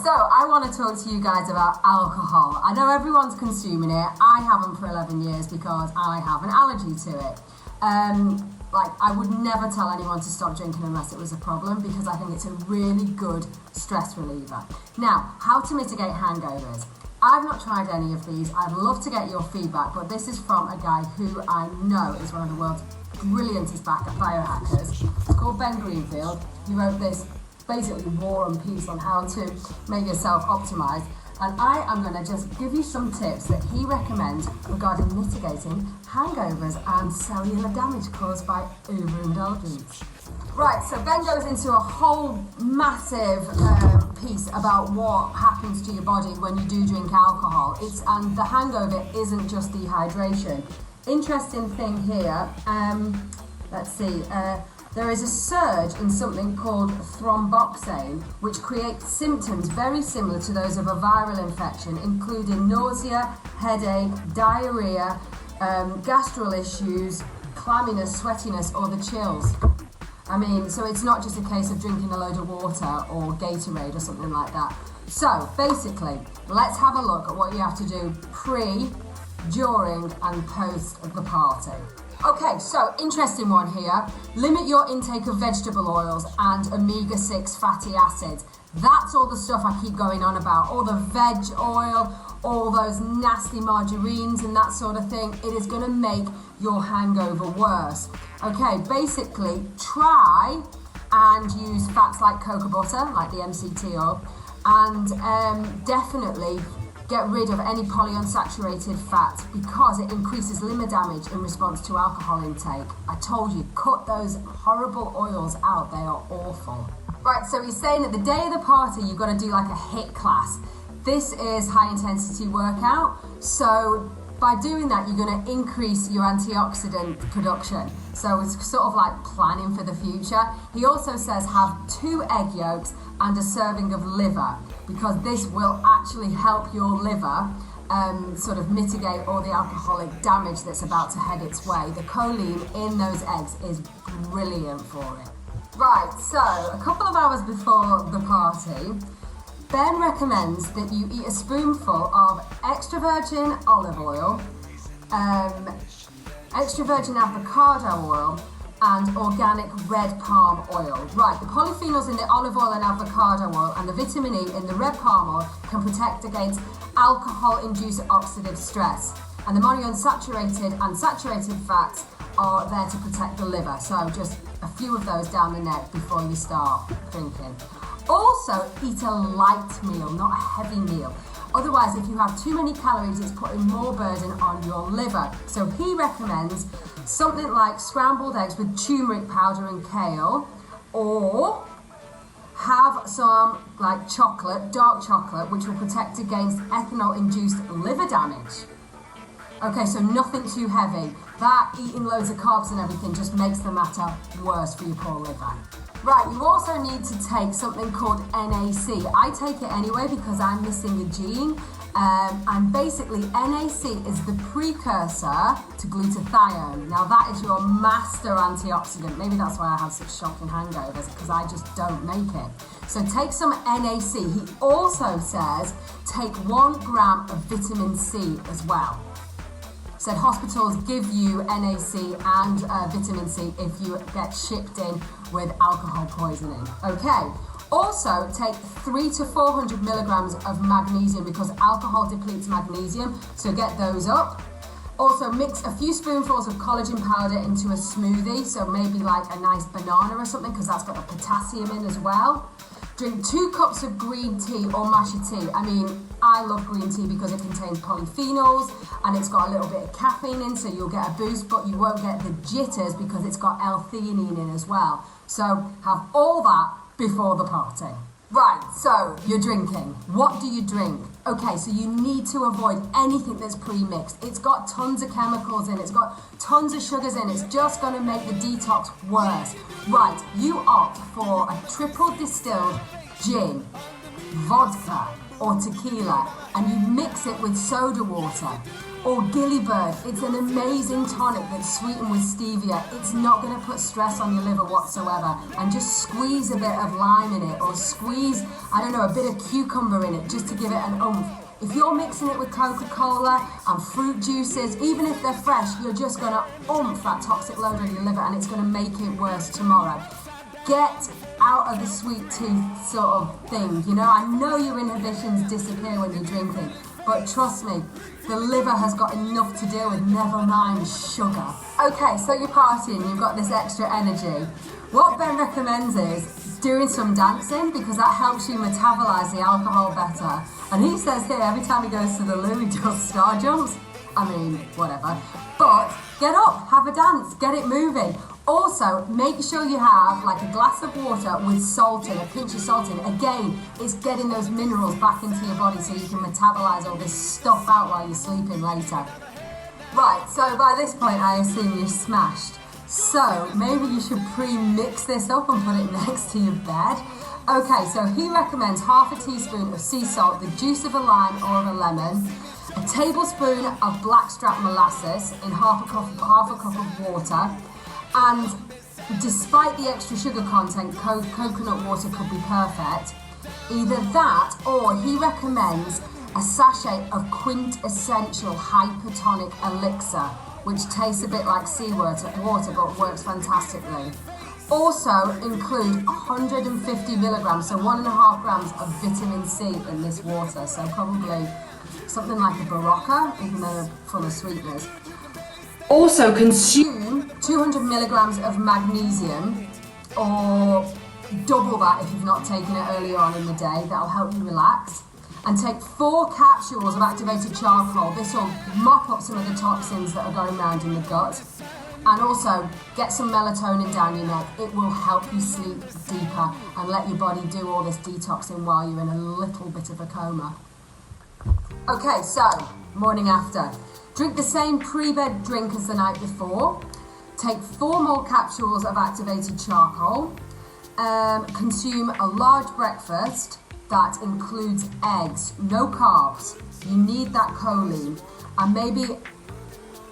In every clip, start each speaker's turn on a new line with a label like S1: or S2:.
S1: So I want to talk to you guys about alcohol. I know everyone's consuming it. I haven't for 11 years because I have an allergy to it. I would never tell anyone to stop drinking unless it was a problem, because I think it's a really good stress reliever. Now, how to mitigate hangovers. I've not tried any of these. I'd love to get your feedback, but this is from a guy who I know is one of the world's brilliantest biohackers. It's called Ben Greenfield. He wrote this basically war and peace on how to make yourself optimized. And I am going to just give you some tips that he recommends regarding mitigating hangovers and cellular damage caused by overindulgence. Right, so Ben goes into a whole massive piece about what happens to your body when you do drink alcohol. And the hangover isn't just dehydration. Interesting thing here, let's see, there is a surge in something called thromboxane, which creates symptoms very similar to those of a viral infection, including nausea, headache, diarrhea, gastral issues, clamminess, sweatiness, or the chills. I mean, so it's not just a case of drinking a load of water or Gatorade or something like that. So basically, let's have a look at what you have to do pre, during, and post the party. Okay, so interesting one here. Limit your intake of vegetable oils and omega-6 fatty acids. That's all the stuff I keep going on about. All the veg oil, all those nasty margarines and that sort of thing. It is going to make your hangover worse. Okay, basically try and use fats like cocoa butter, like the MCT oil, and definitely get rid of any polyunsaturated fat because it increases liver damage in response to alcohol intake. I told you, cut those horrible oils out, they are awful. Right, so he's saying that the day of the party, you've got to do like a HIIT class. This is high intensity workout, so by doing that, you're going to increase your antioxidant production. So it's sort of like planning for the future. He also says have 2 egg yolks and a serving of liver, because this will actually help your liver sort of mitigate all the alcoholic damage that's about to head its way. The choline in those eggs is brilliant for it. Right, so a couple of hours before the party, Ben recommends that you eat a spoonful of extra virgin olive oil, extra virgin avocado oil, and organic red palm oil. Right, the polyphenols in the olive oil and avocado oil and the vitamin E in the red palm oil can protect against alcohol-induced oxidative stress. And the monounsaturated and saturated fats are there to protect the liver. So just a few of those down the neck before you start drinking. Also, eat a light meal, not a heavy meal. Otherwise, if you have too many calories, it's putting more burden on your liver. So he recommends something like scrambled eggs with turmeric powder and kale, or have some like chocolate, dark chocolate, which will protect against ethanol-induced liver damage. Okay, so nothing too heavy. That eating loads of carbs and everything just makes the matter worse for your poor liver. Right, you also need to take something called NAC. I take it anyway because I'm missing a gene. And basically, NAC is the precursor to glutathione. Now, that is your master antioxidant. Maybe that's why I have such shocking hangovers, because I just don't make it. So take some NAC. He also says take 1 gram of vitamin C as well. Said hospitals give you NAC and vitamin C if you get shipped in with alcohol poisoning. Okay. Also, take 300 to 400 milligrams of magnesium because alcohol depletes magnesium, so get those up. Also, mix a few spoonfuls of collagen powder into a smoothie, so maybe like a nice banana or something because that's got the potassium in as well. Drink 2 cups of green tea or matcha tea. I mean, I love green tea because it contains polyphenols and it's got a little bit of caffeine in, so you'll get a boost, but you won't get the jitters because it's got L-theanine in as well. So have all that before the party. Right, so you're drinking. What do you drink? Okay, so you need to avoid anything that's pre-mixed. It's got tons of chemicals in, it's got tons of sugars in, it's just gonna make the detox worse. Right, you opt for a triple distilled gin, vodka, or tequila, and you mix it with soda water. Or Gillybird, it's an amazing tonic that's sweetened with stevia. It's not going to put stress on your liver whatsoever. And just squeeze a bit of lime in it, or squeeze, I don't know, a bit of cucumber in it just to give it an oomph. If you're mixing it with Coca-Cola and fruit juices, even if they're fresh, you're just going to oomph that toxic load on your liver, and it's going to make it worse tomorrow. Get out of the sweet tooth sort of thing. You know, I know your inhibitions disappear when you're drinking, but trust me, the liver has got enough to deal with, never mind sugar. Okay, so you're partying, you've got this extra energy. What Ben recommends is doing some dancing, because that helps you metabolize the alcohol better. And he says here, every time he goes to the loo, he does star jumps. I mean, whatever. But get up, have a dance, get it moving. Also, make sure you have like a glass of water with salt in, a pinch of salt in. Again, it's getting those minerals back into your body so you can metabolize all this stuff out while you're sleeping later. Right, so by this point, I assume you're smashed. So maybe you should pre-mix this up and put it next to your bed. Okay, so he recommends half a teaspoon of sea salt, the juice of a lime or of a lemon, a tablespoon of blackstrap molasses in half a cup of water. And despite the extra sugar content, coconut water could be perfect. Either that, or he recommends a sachet of quintessential hypertonic elixir, which tastes a bit like seawater but works fantastically. Also include 150 milligrams, so 1.5 grams of vitamin C in this water, so probably something like a Barocca, even though they're full of sweeteners. Also consume 200 milligrams of magnesium, or double that if you've not taken it earlier on in the day. That'll help you relax. And take 4 capsules of activated charcoal. This will mop up some of the toxins that are going around in the gut. And also get some melatonin down your neck. It will help you sleep deeper and let your body do all this detoxing while you're in a little bit of a coma. Okay, so morning after. Drink the same pre-bed drink as the night before. Take 4 more capsules of activated charcoal. Consume a large breakfast that includes eggs, no carbs. You need that choline. And maybe,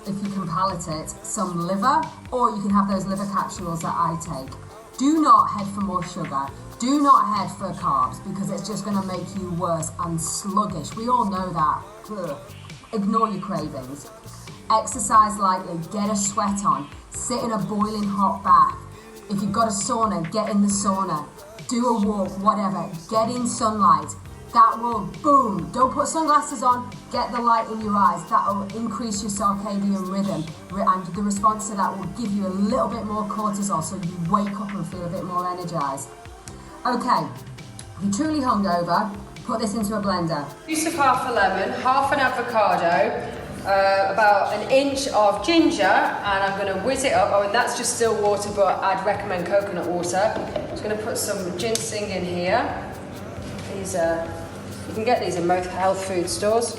S1: if you can palate it, some liver, or you can have those liver capsules that I take. Do not head for more sugar. Do not head for carbs, because it's just going to make you worse and sluggish. We all know that. Ugh. Ignore your cravings. Exercise lightly, get a sweat on, sit in a boiling hot bath. If you've got a sauna, get in the sauna. Do a walk, whatever. Get in sunlight. That will, boom, don't put sunglasses on, get the light in your eyes. That will increase your circadian rhythm, and the response to that will give you a little bit more cortisol, so you wake up and feel a bit more energized. Okay, if you're truly hungover, put this into a blender. Juice of half a lemon, half an avocado, about an inch of ginger, and I'm going to whiz it up. Oh, and that's just still water, but I'd recommend coconut water. I'm just going to put some ginseng in here. These you can get these in most health food stores.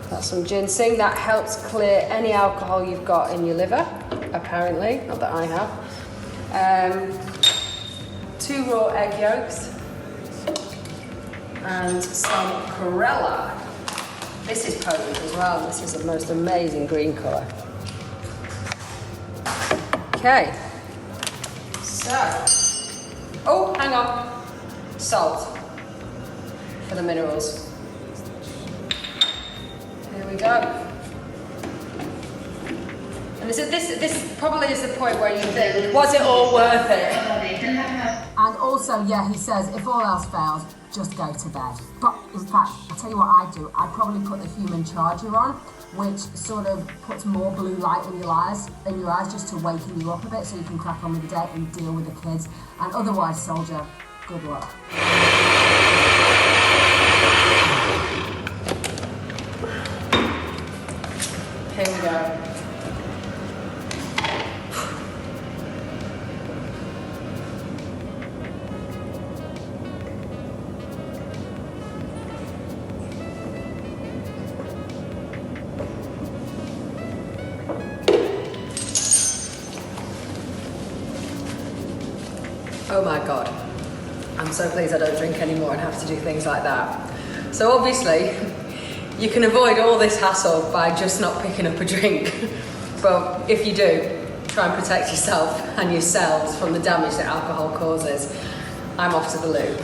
S1: That's some ginseng. That helps clear any alcohol you've got in your liver, apparently. Not that I have. 2 raw egg yolks. And some chlorella. This is potent as well. This is the most amazing green colour. Okay. So, oh, hang on. Salt for the minerals. Here we go. And this probably is the point where you think, was it all worth it? And also, yeah, he says, if all else fails, just go to bed. But in fact, I'll tell you what I'd do. I'd probably put the human charger on, which sort of puts more blue light in your eyes just to waken you up a bit so you can crack on with the day and deal with the kids. And otherwise, soldier, good luck. Here we go. Oh my God, I'm so pleased I don't drink anymore and have to do things like that. So obviously, You can avoid all this hassle by just not picking up a drink. But if you do, try and protect yourself and your cells from the damage that alcohol causes. I'm off to the loo.